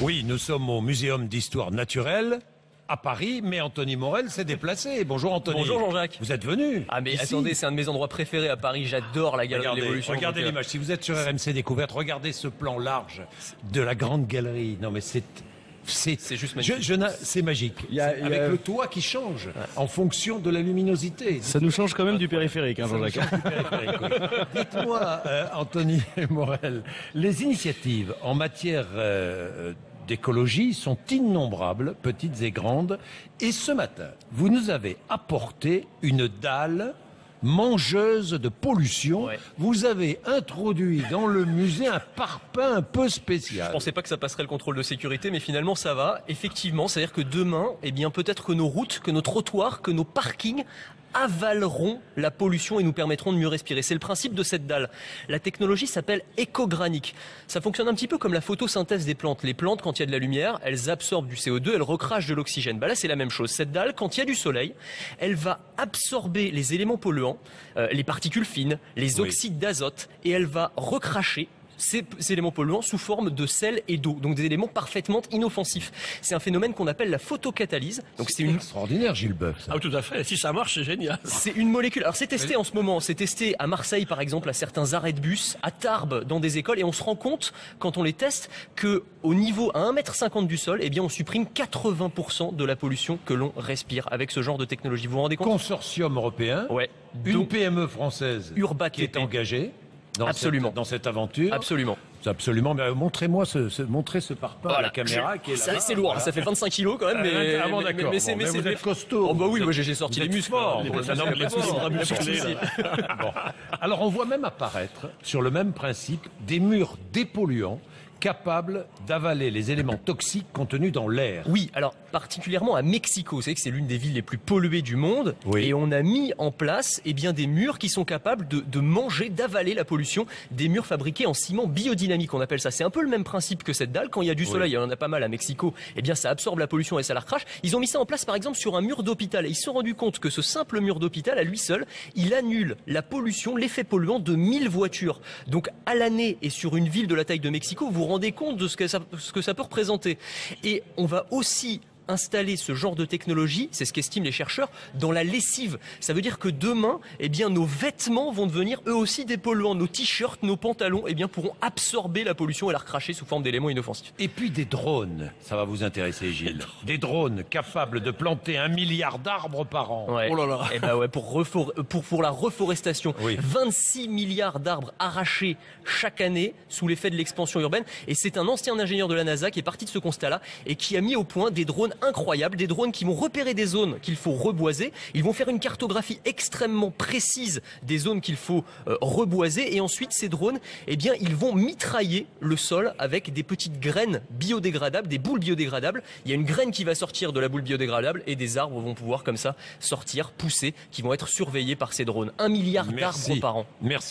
Oui, nous sommes au Muséum d'Histoire Naturelle à Paris, mais Anthony Morel s'est déplacé. Bonjour Anthony. Bonjour Jean-Jacques. Vous êtes venu. Ah mais ici. attendez, c'est un de mes endroits préférés à Paris. J'adore la galerie de l'Évolution. Regardez l'image. Si vous êtes sur RMC Découverte, regardez ce plan large de la grande galerie. Non mais c'est juste magnifique. C'est magique. Avec le toit qui change en fonction de la luminosité. Ça nous change quand même du périphérique, hein, Jean-Jacques. Dites-moi, Anthony Morel, les initiatives en matière d'écologie sont innombrables, petites et grandes. Et ce matin, vous nous avez apporté une dalle mangeuse de pollution. Ouais. Vous avez introduit dans le musée un parpaing un peu spécial. Je pensais pas que ça passerait le contrôle de sécurité, mais finalement ça va. Effectivement, c'est-à-dire que demain, eh bien peut-être que nos routes, que nos trottoirs, que nos parkings avaleront la pollution et nous permettront de mieux respirer. C'est le principe de cette dalle. La technologie s'appelle écogranique. Ça fonctionne un petit peu comme la photosynthèse des plantes. Les plantes, quand il y a de la lumière, elles absorbent du CO2, elles recrachent de l'oxygène. Là, c'est la même chose. Cette dalle, quand il y a du soleil, elle va absorber les éléments polluants, les particules fines, les oxydes d'azote, et elle va recracher ces éléments polluants sous forme de sel et d'eau, donc des éléments parfaitement inoffensifs. C'est un phénomène qu'on appelle la photocatalyse. Donc c'est extraordinaire, Gilles Boeuf. Ah, tout à fait. Si ça marche, c'est génial. C'est une molécule. Alors c'est testé en ce moment. C'est testé à Marseille, par exemple, à certains arrêts de bus, à Tarbes, dans des écoles, et on se rend compte, quand on les teste, que au niveau à 1,50 m du sol, eh bien, on supprime 80% de la pollution que l'on respire avec ce genre de technologie. Vous vous rendez compte? Consortium européen. Ouais. Une PME française Urbat qui est engagée dans cette aventure. Absolument. Absolument. Montrez-moi montrez ce parpaing à la caméra qui est là. C'est lourd, ça fait 25 kilos quand même, mais, ah bon, d'accord. mais vous êtes costaud. Oh bah oui, moi j'ai sorti les muscles. Alors on voit même apparaître, sur le même principe, des murs dépolluants capables d'avaler les éléments toxiques contenus dans l'air. Oui, alors particulièrement à Mexico, vous savez que c'est l'une des villes les plus polluées du monde, et on a mis en place des murs qui sont capables de manger, d'avaler la pollution, des murs fabriqués en ciment biodynamique, on appelle ça. C'est un peu le même principe que cette dalle. Quand il y a du soleil, il y en a pas mal à Mexico, ça absorbe la pollution et ça la recrache. Ils ont mis ça en place par exemple sur un mur d'hôpital, et ils se sont rendus compte que ce simple mur d'hôpital, à lui seul, il annule la pollution, l'effet polluant de 1000 voitures. Donc à l'année, et sur une ville de la taille de Mexico, vous vous rendez compte de ce que ça peut représenter. Et on va aussi installer ce genre de technologie, c'est ce qu'estiment les chercheurs, dans la lessive. Ça veut dire que demain, nos vêtements vont devenir eux aussi des polluants. Nos t-shirts, nos pantalons, pourront absorber la pollution et la recracher sous forme d'éléments inoffensifs. Et puis des drones, ça va vous intéresser, Gilles. Des drones capables de planter 1 milliard d'arbres par an. Ouais. Oh là là. Pour la reforestation, 26 milliards d'arbres arrachés chaque année sous l'effet de l'expansion urbaine. Et c'est un ancien ingénieur de la NASA qui est parti de ce constat-là et qui a mis au point des drones incroyables, des drones qui vont repérer des zones qu'il faut reboiser. Ils vont faire une cartographie extrêmement précise des zones qu'il faut reboiser, et ensuite ces drones, ils vont mitrailler le sol avec des petites graines biodégradables, des boules biodégradables. Il y a une graine qui va sortir de la boule biodégradable et des arbres vont pouvoir comme ça sortir, pousser, qui vont être surveillés par ces drones. 1 milliard d'arbres par an. Merci.